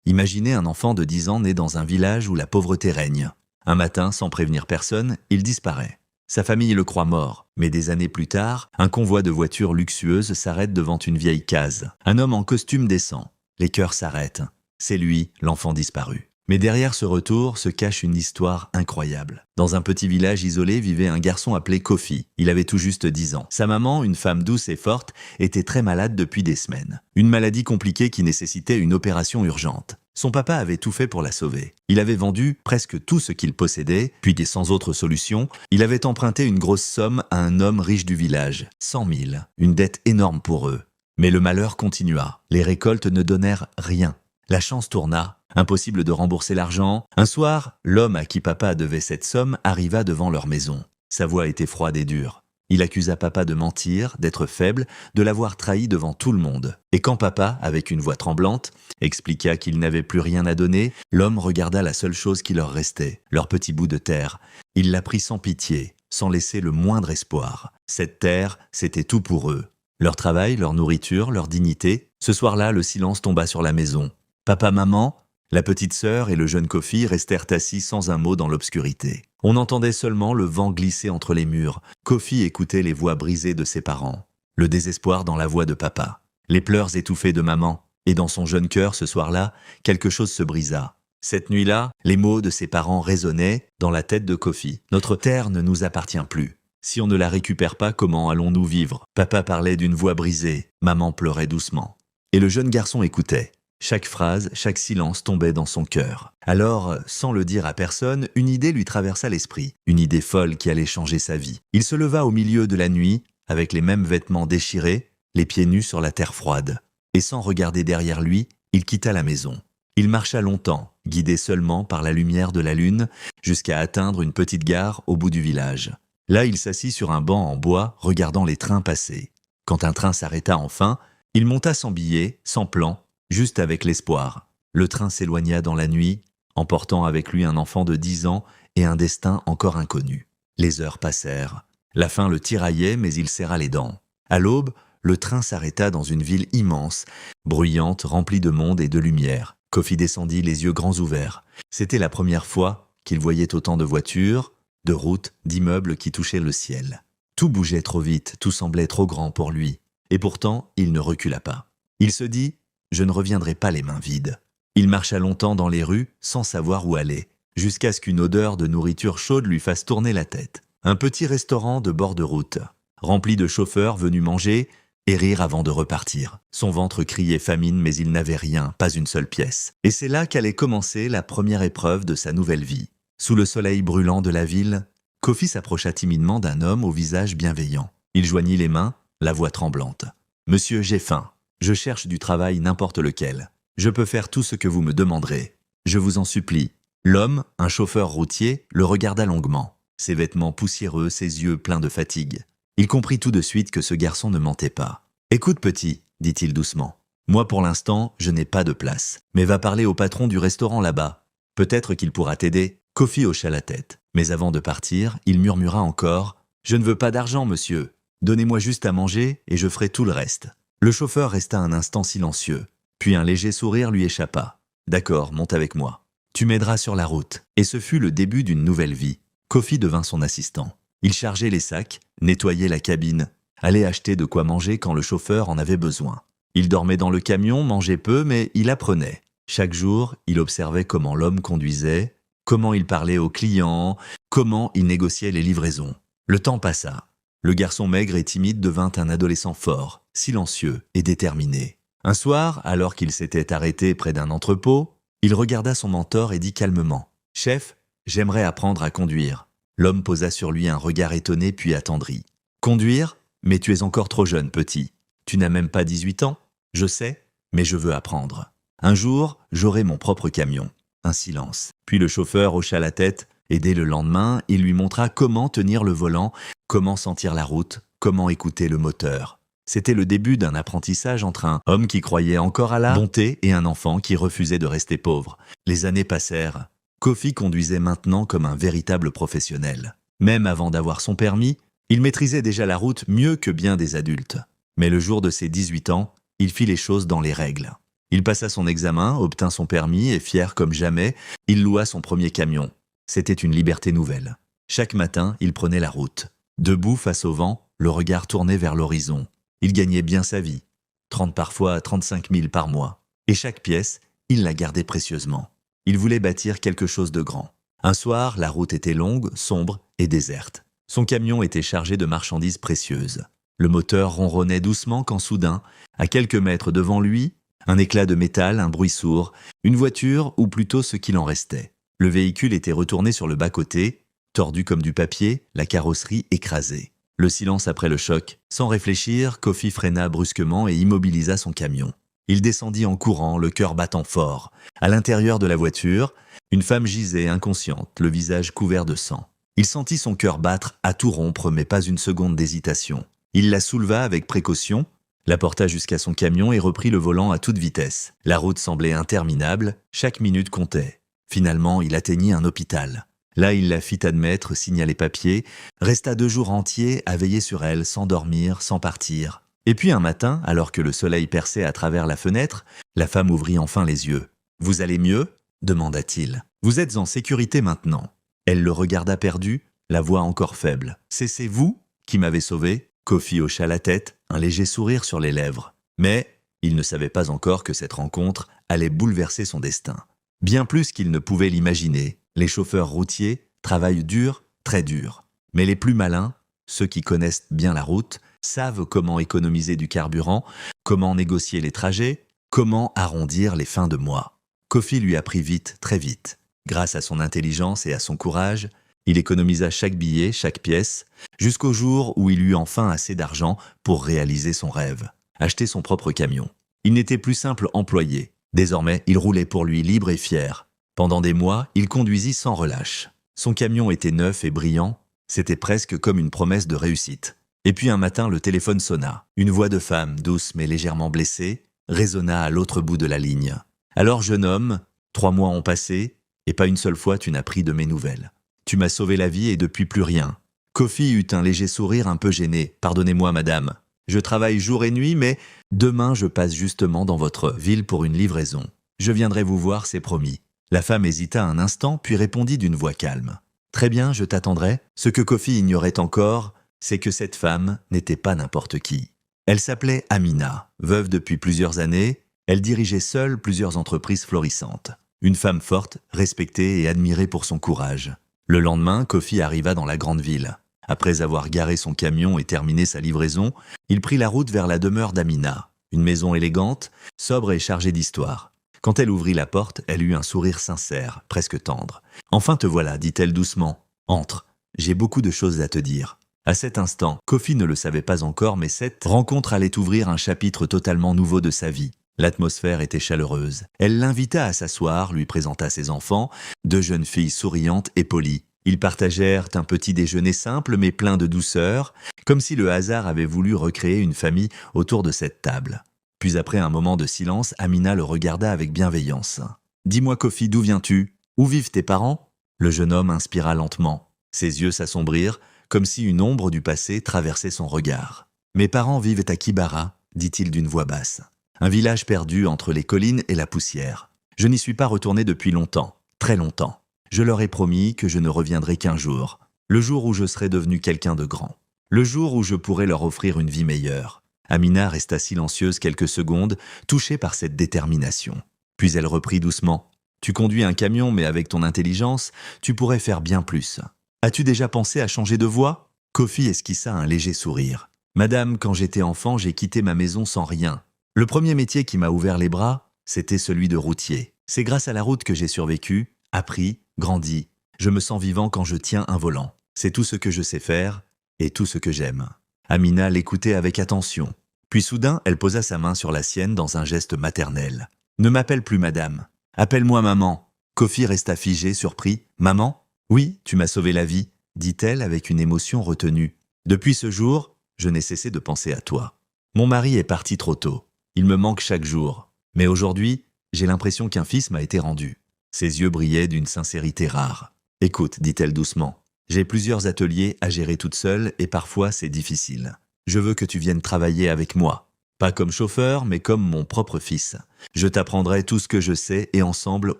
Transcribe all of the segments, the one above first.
Imaginez un enfant de 10 ans né dans un village où la pauvreté règne. Un matin, sans prévenir personne, il disparaît. Sa famille le croit mort, mais des années plus tard, un convoi de voitures luxueuses s'arrête devant une vieille case. Un homme en costume descend. Les cœurs s'arrêtent. C'est lui, l'enfant disparu. Mais derrière ce retour se cache une histoire incroyable. Dans un petit village isolé vivait un garçon appelé Kofi. Il avait tout juste 10 ans. Sa maman, une femme douce et forte, était très malade depuis des semaines. Une maladie compliquée qui nécessitait une opération urgente. Son papa avait tout fait pour la sauver. Il avait vendu presque tout ce qu'il possédait, puis sans autre solution, il avait emprunté une grosse somme à un homme riche du village, 100 000, une dette énorme pour eux. Mais le malheur continua. Les récoltes ne donnèrent rien. La chance tourna. Impossible de rembourser l'argent. Un soir, l'homme à qui papa devait cette somme arriva devant leur maison. Sa voix était froide et dure. Il accusa papa de mentir, d'être faible, de l'avoir trahi devant tout le monde. Et quand papa, avec une voix tremblante, expliqua qu'il n'avait plus rien à donner, l'homme regarda la seule chose qui leur restait, leur petit bout de terre. Il la prit sans pitié, sans laisser le moindre espoir. Cette terre, c'était tout pour eux. Leur travail, leur nourriture, leur dignité. Ce soir-là, le silence tomba sur la maison. Papa, maman, la petite sœur et le jeune Kofi restèrent assis sans un mot dans l'obscurité. On entendait seulement le vent glisser entre les murs. Kofi écoutait les voix brisées de ses parents, le désespoir dans la voix de papa, les pleurs étouffés de maman. Et dans son jeune cœur, ce soir-là, quelque chose se brisa. Cette nuit-là, les mots de ses parents résonnaient dans la tête de Kofi. « Notre terre ne nous appartient plus. Si on ne la récupère pas, comment allons-nous vivre ?» Papa parlait d'une voix brisée, maman pleurait doucement. Et le jeune garçon écoutait. Chaque phrase, chaque silence tombait dans son cœur. Alors, sans le dire à personne, une idée lui traversa l'esprit. Une idée folle qui allait changer sa vie. Il se leva au milieu de la nuit, avec les mêmes vêtements déchirés, les pieds nus sur la terre froide. Et sans regarder derrière lui, il quitta la maison. Il marcha longtemps, guidé seulement par la lumière de la lune, jusqu'à atteindre une petite gare au bout du village. Là, il s'assit sur un banc en bois, regardant les trains passer. Quand un train s'arrêta enfin, il monta sans billet, sans plan, juste avec l'espoir. Le train s'éloigna dans la nuit, emportant avec lui un enfant de 10 ans et un destin encore inconnu. Les heures passèrent. La faim le tiraillait, mais il serra les dents. À l'aube, le train s'arrêta dans une ville immense, bruyante, remplie de monde et de lumière. Kofi descendit les yeux grands ouverts. C'était la première fois qu'il voyait autant de voitures, de routes, d'immeubles qui touchaient le ciel. Tout bougeait trop vite, tout semblait trop grand pour lui. Et pourtant, il ne recula pas. Il se dit « Je ne reviendrai pas les mains vides ». Il marcha longtemps dans les rues, sans savoir où aller, jusqu'à ce qu'une odeur de nourriture chaude lui fasse tourner la tête. Un petit restaurant de bord de route, rempli de chauffeurs venus manger et rire avant de repartir. Son ventre criait famine, mais il n'avait rien, pas une seule pièce. Et c'est là qu'allait commencer la première épreuve de sa nouvelle vie. Sous le soleil brûlant de la ville, Kofi s'approcha timidement d'un homme au visage bienveillant. Il joignit les mains, la voix tremblante. « Monsieur, j'ai faim. Je cherche du travail n'importe lequel. Je peux faire tout ce que vous me demanderez. Je vous en supplie. » L'homme, un chauffeur routier, le regarda longuement. Ses vêtements poussiéreux, ses yeux pleins de fatigue. Il comprit tout de suite que ce garçon ne mentait pas. « Écoute, petit, dit-il doucement. Moi, pour l'instant, je n'ai pas de place. Mais va parler au patron du restaurant là-bas. Peut-être qu'il pourra t'aider. » Kofi hocha la tête. Mais avant de partir, il murmura encore « Je ne veux pas d'argent, monsieur. Donnez-moi juste à manger et je ferai tout le reste. » Le chauffeur resta un instant silencieux. Puis un léger sourire lui échappa. « D'accord, monte avec moi. Tu m'aideras sur la route. » Et ce fut le début d'une nouvelle vie. Kofi devint son assistant. Il chargeait les sacs, nettoyait la cabine, allait acheter de quoi manger quand le chauffeur en avait besoin. Il dormait dans le camion, mangeait peu, mais il apprenait. Chaque jour, il observait comment l'homme conduisait, comment il parlait aux clients, comment il négociait les livraisons. Le temps passa. Le garçon maigre et timide devint un adolescent fort, silencieux et déterminé. Un soir, alors qu'il s'était arrêté près d'un entrepôt, il regarda son mentor et dit calmement « Chef, j'aimerais apprendre à conduire. » L'homme posa sur lui un regard étonné puis attendri. « Conduire ? Mais tu es encore trop jeune, petit. Tu n'as même pas 18 ans ? Je sais, mais je veux apprendre. Un jour, j'aurai mon propre camion. » Un silence. Puis le chauffeur hocha la tête et dès le lendemain, il lui montra comment tenir le volant, comment sentir la route, comment écouter le moteur. C'était le début d'un apprentissage entre un homme qui croyait encore à la bonté et un enfant qui refusait de rester pauvre. Les années passèrent. Kofi conduisait maintenant comme un véritable professionnel. Même avant d'avoir son permis, il maîtrisait déjà la route mieux que bien des adultes. Mais le jour de ses 18 ans, il fit les choses dans les règles. Il passa son examen, obtint son permis et, fier comme jamais, il loua son premier camion. C'était une liberté nouvelle. Chaque matin, il prenait la route. Debout face au vent, le regard tourné vers l'horizon. Il gagnait bien sa vie, 30 parfois 35 000 par mois. Et chaque pièce, il la gardait précieusement. Il voulait bâtir quelque chose de grand. Un soir, la route était longue, sombre et déserte. Son camion était chargé de marchandises précieuses. Le moteur ronronnait doucement quand soudain, à quelques mètres devant lui, un éclat de métal, un bruit sourd, une voiture ou plutôt ce qu'il en restait. Le véhicule était retourné sur le bas-côté, tordu comme du papier, la carrosserie écrasée. Le silence après le choc. Sans réfléchir, Kofi freina brusquement et immobilisa son camion. Il descendit en courant, le cœur battant fort. À l'intérieur de la voiture, une femme gisait inconsciente, le visage couvert de sang. Il sentit son cœur battre à tout rompre, mais pas une seconde d'hésitation. Il la souleva avec précaution, la porta jusqu'à son camion et reprit le volant à toute vitesse. La route semblait interminable, chaque minute comptait. Finalement, il atteignit un hôpital. Là, il la fit admettre, signa les papiers, resta 2 jours entiers à veiller sur elle, sans dormir, sans partir. Et puis un matin, alors que le soleil perçait à travers la fenêtre, la femme ouvrit enfin les yeux. « Vous allez mieux ?» demanda-t-il. « Vous êtes en sécurité maintenant. » Elle le regarda perdu, la voix encore faible. « C'est vous qui m'avez sauvé ?» Kofi hocha la tête, un léger sourire sur les lèvres. Mais il ne savait pas encore que cette rencontre allait bouleverser son destin. Bien plus qu'il ne pouvait l'imaginer. Les chauffeurs routiers travaillent dur, très dur. Mais les plus malins, ceux qui connaissent bien la route, savent comment économiser du carburant, comment négocier les trajets, comment arrondir les fins de mois. Kofi lui apprit vite, très vite. Grâce à son intelligence et à son courage, il économisa chaque billet, chaque pièce, jusqu'au jour où il eut enfin assez d'argent pour réaliser son rêve, acheter son propre camion. Il n'était plus simple employé. Désormais, il roulait pour lui libre et fier. Pendant des mois, il conduisit sans relâche. Son camion était neuf et brillant, c'était presque comme une promesse de réussite. Et puis un matin, le téléphone sonna. Une voix de femme, douce mais légèrement blessée, résonna à l'autre bout de la ligne. « Alors, jeune homme, 3 mois ont passé, et pas une seule fois tu n'as pris de mes nouvelles. Tu m'as sauvé la vie et depuis plus rien. » Kofi eut un léger sourire un peu gêné. « Pardonnez-moi, madame. Je travaille jour et nuit, mais demain je passe justement dans votre ville pour une livraison. Je viendrai vous voir, c'est promis. » La femme hésita un instant, puis répondit d'une voix calme. « Très bien, je t'attendrai. » Ce que Kofi ignorait encore, c'est que cette femme n'était pas n'importe qui. Elle s'appelait Amina. Veuve depuis plusieurs années, elle dirigeait seule plusieurs entreprises florissantes. Une femme forte, respectée et admirée pour son courage. Le lendemain, Kofi arriva dans la grande ville. Après avoir garé son camion et terminé sa livraison, il prit la route vers la demeure d'Amina, une maison élégante, sobre et chargée d'histoire. Quand elle ouvrit la porte, elle eut un sourire sincère, presque tendre. « Enfin te voilà, dit-elle doucement. Entre, j'ai beaucoup de choses à te dire. » À cet instant, Kofi ne le savait pas encore, mais cette rencontre allait ouvrir un chapitre totalement nouveau de sa vie. L'atmosphère était chaleureuse. Elle l'invita à s'asseoir, lui présenta ses enfants, 2 jeunes filles souriantes et polies. Ils partagèrent un petit déjeuner simple mais plein de douceur, comme si le hasard avait voulu recréer une famille autour de cette table. Puis après un moment de silence, Amina le regarda avec bienveillance. « Dis-moi Kofi, d'où viens-tu? Où vivent tes parents ?» Le jeune homme inspira lentement. Ses yeux s'assombrirent, comme si une ombre du passé traversait son regard. « Mes parents vivent à Kibara, dit-il d'une voix basse. Un village perdu entre les collines et la poussière. Je n'y suis pas retourné depuis longtemps, très longtemps. Je leur ai promis que je ne reviendrai qu'un jour, le jour où je serai devenu quelqu'un de grand, le jour où je pourrai leur offrir une vie meilleure. » Amina resta silencieuse quelques secondes, touchée par cette détermination. Puis elle reprit doucement. « Tu conduis un camion, mais avec ton intelligence, tu pourrais faire bien plus. As-tu déjà pensé à changer de voie ?» Kofi esquissa un léger sourire. « Madame, quand j'étais enfant, j'ai quitté ma maison sans rien. Le premier métier qui m'a ouvert les bras, c'était celui de routier. C'est grâce à la route que j'ai survécu, appris, grandi. Je me sens vivant quand je tiens un volant. C'est tout ce que je sais faire et tout ce que j'aime. » Amina l'écoutait avec attention. Puis soudain, elle posa sa main sur la sienne dans un geste maternel. « Ne m'appelle plus madame. Appelle-moi maman. » Kofi resta figé, surpris. « Maman ? Oui, tu m'as sauvé la vie, » dit-elle avec une émotion retenue. « Depuis ce jour, je n'ai cessé de penser à toi. Mon mari est parti trop tôt. Il me manque chaque jour. Mais aujourd'hui, j'ai l'impression qu'un fils m'a été rendu. » Ses yeux brillaient d'une sincérité rare. « Écoute, dit-elle doucement. J'ai plusieurs ateliers à gérer toute seule et parfois c'est difficile. Je veux que tu viennes travailler avec moi. Pas comme chauffeur, mais comme mon propre fils. Je t'apprendrai tout ce que je sais et ensemble,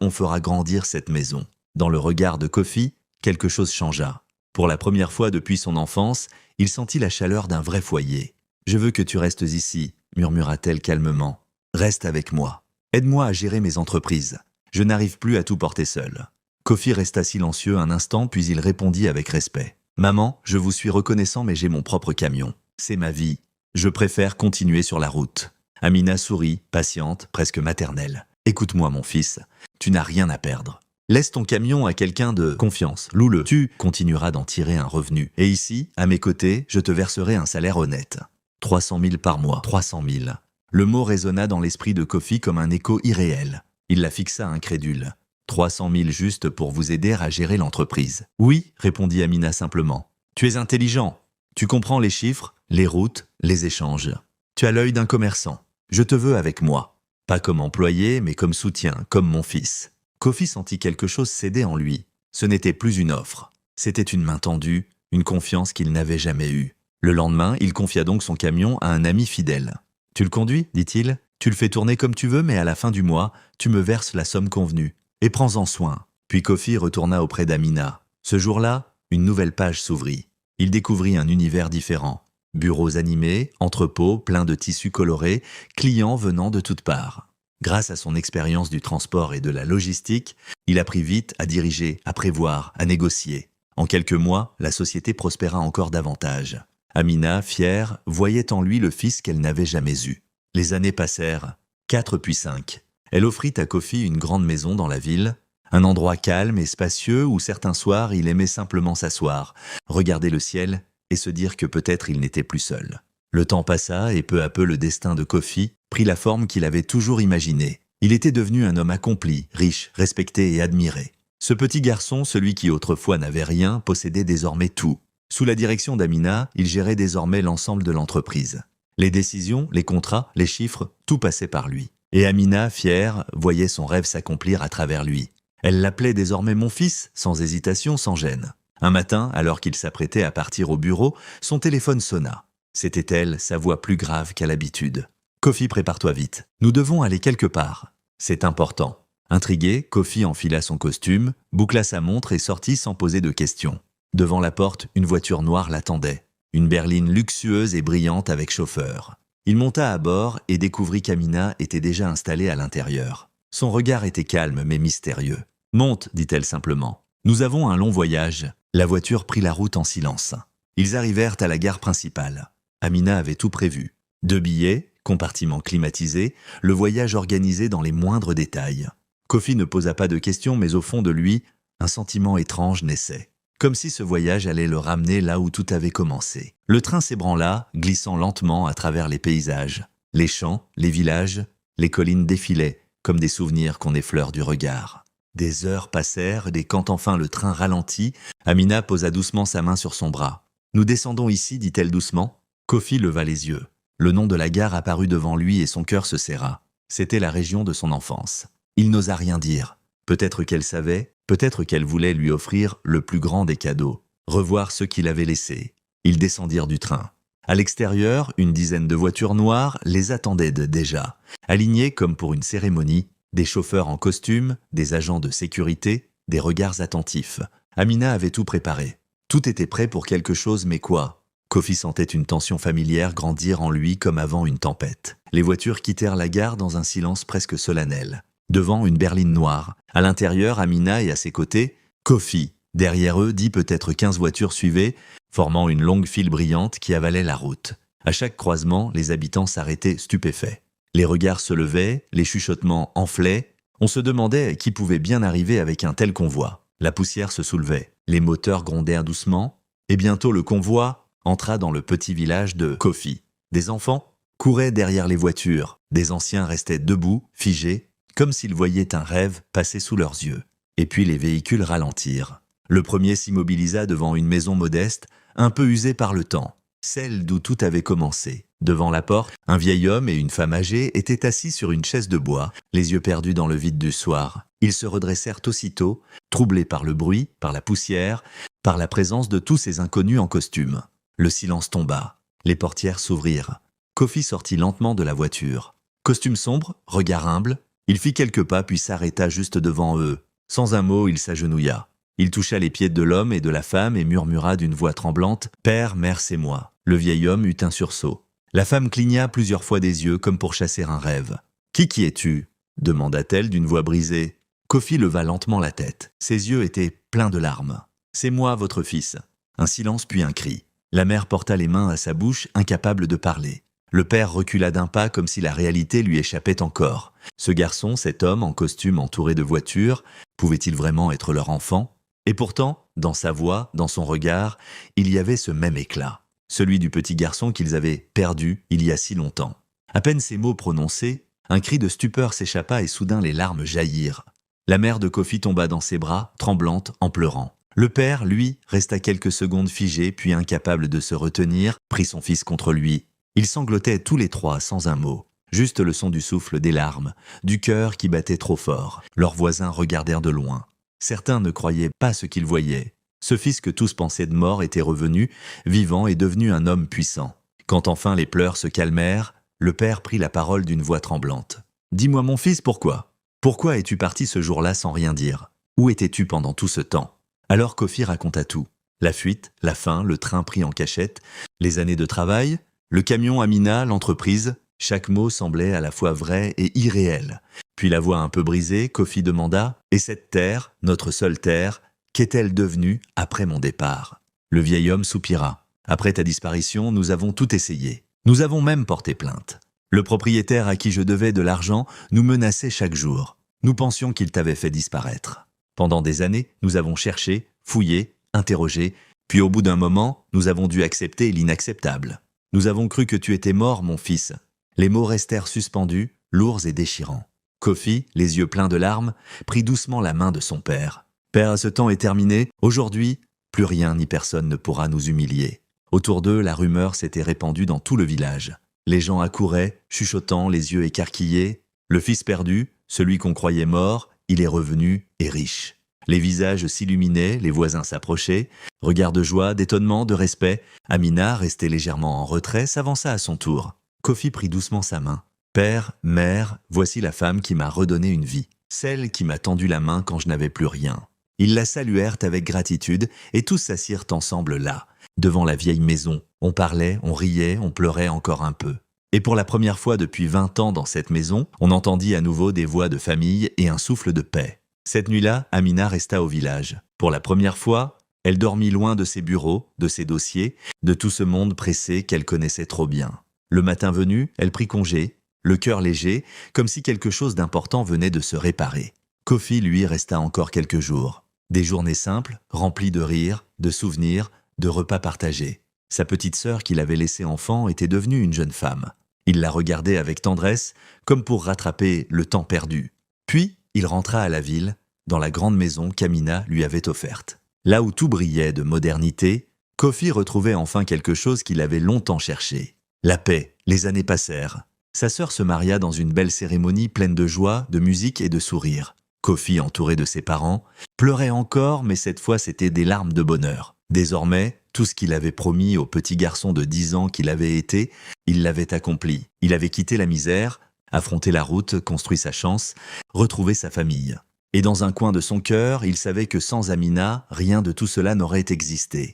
on fera grandir cette maison. » Dans le regard de Kofi, quelque chose changea. Pour la première fois depuis son enfance, il sentit la chaleur d'un vrai foyer. « Je veux que tu restes ici, » murmura-t-elle calmement. « Reste avec moi. Aide-moi à gérer mes entreprises. Je n'arrive plus à tout porter seul. » Kofi resta silencieux un instant, puis il répondit avec respect. « Maman, je vous suis reconnaissant, mais j'ai mon propre camion. C'est ma vie. Je préfère continuer sur la route. » Amina sourit, patiente, presque maternelle. « Écoute-moi, mon fils, tu n'as rien à perdre. Laisse ton camion à quelqu'un de confiance. Loue-le. Tu continueras d'en tirer un revenu. Et ici, à mes côtés, je te verserai un salaire honnête. 300 000 par mois. 300 000. » Le mot résonna dans l'esprit de Kofi comme un écho irréel. Il la fixa incrédule. 300 000 juste pour vous aider à gérer l'entreprise. « Oui, » répondit Amina simplement. « Tu es intelligent. Tu comprends les chiffres, les routes, les échanges. Tu as l'œil d'un commerçant. Je te veux avec moi. Pas comme employé, mais comme soutien, comme mon fils. » Kofi sentit quelque chose céder en lui. Ce n'était plus une offre. C'était une main tendue, une confiance qu'il n'avait jamais eue. Le lendemain, il confia donc son camion à un ami fidèle. « Tu le conduis ?» dit-il. « Tu le fais tourner comme tu veux, mais à la fin du mois, tu me verses la somme convenue. Et prends-en soin. » Puis Kofi retourna auprès d'Amina. Ce jour-là, une nouvelle page s'ouvrit. Il découvrit un univers différent. Bureaux animés, entrepôts pleins de tissus colorés, clients venant de toutes parts. Grâce à son expérience du transport et de la logistique, il apprit vite à diriger, à prévoir, à négocier. En quelques mois, la société prospéra encore davantage. Amina, fière, voyait en lui le fils qu'elle n'avait jamais eu. Les années passèrent, 4 puis 5. Elle offrit à Kofi une grande maison dans la ville, un endroit calme et spacieux où certains soirs il aimait simplement s'asseoir, regarder le ciel et se dire que peut-être il n'était plus seul. Le temps passa et peu à peu le destin de Kofi prit la forme qu'il avait toujours imaginée. Il était devenu un homme accompli, riche, respecté et admiré. Ce petit garçon, celui qui autrefois n'avait rien, possédait désormais tout. Sous la direction d'Amina, il gérait désormais l'ensemble de l'entreprise. Les décisions, les contrats, les chiffres, tout passait par lui. Et Amina, fière, voyait son rêve s'accomplir à travers lui. Elle l'appelait désormais mon fils, sans hésitation, sans gêne. Un matin, alors qu'il s'apprêtait à partir au bureau, son téléphone sonna. C'était elle, sa voix plus grave qu'à l'habitude. « Kofi, prépare-toi vite. Nous devons aller quelque part. C'est important. » Intrigué, Kofi enfila son costume, boucla sa montre et sortit sans poser de questions. Devant la porte, une voiture noire l'attendait. Une berline luxueuse et brillante avec chauffeur. Il monta à bord et découvrit qu'Amina était déjà installée à l'intérieur. Son regard était calme mais mystérieux. « Monte, dit-elle simplement. Nous avons un long voyage. » La voiture prit la route en silence. Ils arrivèrent à la gare principale. Amina avait tout prévu. 2 billets, compartiment climatisé, le voyage organisé dans les moindres détails. Kofi ne posa pas de questions, mais au fond de lui, un sentiment étrange naissait. Comme si ce voyage allait le ramener là où tout avait commencé. Le train s'ébranla, glissant lentement à travers les paysages. Les champs, les villages, les collines défilaient, comme des souvenirs qu'on effleure du regard. Des heures passèrent, et quand enfin le train ralentit, Amina posa doucement sa main sur son bras. « Nous descendons ici, dit-elle doucement. » Kofi leva les yeux. Le nom de la gare apparut devant lui et son cœur se serra. C'était la région de son enfance. Il n'osa rien dire. Peut-être qu'elle savait, peut-être qu'elle voulait lui offrir le plus grand des cadeaux, revoir ceux qu'il avait laissés. Ils descendirent du train. À l'extérieur, une dizaine de voitures noires les attendaient déjà, alignées comme pour une cérémonie, des chauffeurs en costume, des agents de sécurité, des regards attentifs. Amina avait tout préparé. Tout était prêt pour quelque chose, mais quoi ? Kofi sentait une tension familière grandir en lui comme avant une tempête. Les voitures quittèrent la gare dans un silence presque solennel. Devant, une berline noire. À l'intérieur, Amina et à ses côtés, Kofi. Derrière eux, 10 peut-être 15 voitures suivaient, formant une longue file brillante qui avalait la route. À chaque croisement, les habitants s'arrêtaient stupéfaits. Les regards se levaient, les chuchotements enflaient. On se demandait qui pouvait bien arriver avec un tel convoi. La poussière se soulevait, les moteurs grondèrent doucement, et bientôt le convoi entra dans le petit village de Kofi. Des enfants couraient derrière les voitures, des anciens restaient debout, figés, comme s'ils voyaient un rêve passer sous leurs yeux. Et puis les véhicules ralentirent. Le premier s'immobilisa devant une maison modeste, un peu usée par le temps, celle d'où tout avait commencé. Devant la porte, un vieil homme et une femme âgée étaient assis sur une chaise de bois, les yeux perdus dans le vide du soir. Ils se redressèrent aussitôt, troublés par le bruit, par la poussière, par la présence de tous ces inconnus en costume. Le silence tomba, les portières s'ouvrirent. Kofi sortit lentement de la voiture. Costume sombre, regard humble, il fit quelques pas puis s'arrêta juste devant eux. Sans un mot, il s'agenouilla. Il toucha les pieds de l'homme et de la femme et murmura d'une voix tremblante « Père, mère, c'est moi ». Le vieil homme eut un sursaut. La femme cligna plusieurs fois des yeux comme pour chasser un rêve. « Qui es-tu » demanda-t-elle d'une voix brisée. Kofi leva lentement la tête. Ses yeux étaient pleins de larmes. « C'est moi, votre fils ». Un silence puis un cri. La mère porta les mains à sa bouche, incapable de parler. Le père recula d'un pas comme si la réalité lui échappait encore. Ce garçon, cet homme en costume entouré de voitures, pouvait-il vraiment être leur enfant ? Et pourtant, dans sa voix, dans son regard, il y avait ce même éclat. Celui du petit garçon qu'ils avaient perdu il y a si longtemps. À peine ces mots prononcés, un cri de stupeur s'échappa et soudain les larmes jaillirent. La mère de Kofi tomba dans ses bras, tremblante, en pleurant. Le père, lui, resta quelques secondes figé, puis incapable de se retenir, prit son fils contre lui. Ils sanglotaient tous les trois sans un mot. Juste le son du souffle des larmes, du cœur qui battait trop fort. Leurs voisins regardèrent de loin. Certains ne croyaient pas ce qu'ils voyaient. Ce fils que tous pensaient de mort était revenu, vivant et devenu un homme puissant. Quand enfin les pleurs se calmèrent, le père prit la parole d'une voix tremblante. « Dis-moi mon fils, pourquoi ? Pourquoi es-tu parti ce jour-là sans rien dire ? Où étais-tu pendant tout ce temps ?» Alors Kofi raconta tout. La fuite, la faim, le train pris en cachette, les années de travail, le camion Amina, l'entreprise. Chaque mot semblait à la fois vrai et irréel. Puis la voix un peu brisée, Kofi demanda « Et cette terre, notre seule terre, qu'est-elle devenue après mon départ ?» Le vieil homme soupira. « Après ta disparition, nous avons tout essayé. Nous avons même porté plainte. Le propriétaire à qui je devais de l'argent nous menaçait chaque jour. Nous pensions qu'il t'avait fait disparaître. Pendant des années, nous avons cherché, fouillé, interrogé, puis au bout d'un moment, nous avons dû accepter l'inacceptable. Nous avons cru que tu étais mort, mon fils. » Les mots restèrent suspendus, lourds et déchirants. Kofi, les yeux pleins de larmes, prit doucement la main de son père. « Père, ce temps est terminé. Aujourd'hui, plus rien ni personne ne pourra nous humilier. » Autour d'eux, la rumeur s'était répandue dans tout le village. Les gens accouraient, chuchotant, les yeux écarquillés. Le fils perdu, celui qu'on croyait mort, il est revenu et riche. Les visages s'illuminaient, les voisins s'approchaient. Regards de joie, d'étonnement, de respect. Amina, restée légèrement en retrait, s'avança à son tour. Kofi prit doucement sa main. « Père, mère, voici la femme qui m'a redonné une vie. Celle qui m'a tendu la main quand je n'avais plus rien. » Ils la saluèrent avec gratitude et tous s'assirent ensemble là, devant la vieille maison. On parlait, on riait, on pleurait encore un peu. Et pour la première fois depuis 20 ans dans cette maison, on entendit à nouveau des voix de famille et un souffle de paix. Cette nuit-là, Amina resta au village. Pour la première fois, elle dormit loin de ses bureaux, de ses dossiers, de tout ce monde pressé qu'elle connaissait trop bien. Le matin venu, elle prit congé, le cœur léger, comme si quelque chose d'important venait de se réparer. Kofi, lui, resta encore quelques jours. Des journées simples, remplies de rires, de souvenirs, de repas partagés. Sa petite sœur qu'il avait laissée enfant était devenue une jeune femme. Il la regardait avec tendresse, comme pour rattraper le temps perdu. Puis, il rentra à la ville, dans la grande maison qu'Amina lui avait offerte. Là où tout brillait de modernité, Kofi retrouvait enfin quelque chose qu'il avait longtemps cherché. La paix. Les années passèrent. Sa sœur se maria dans une belle cérémonie pleine de joie, de musique et de sourires. Kofi, entouré de ses parents, pleurait encore, mais cette fois c'était des larmes de bonheur. Désormais, tout ce qu'il avait promis au petit garçon de 10 ans qu'il avait été, il l'avait accompli. Il avait quitté la misère, affronté la route, construit sa chance, retrouvé sa famille. Et dans un coin de son cœur, il savait que sans Amina, rien de tout cela n'aurait existé.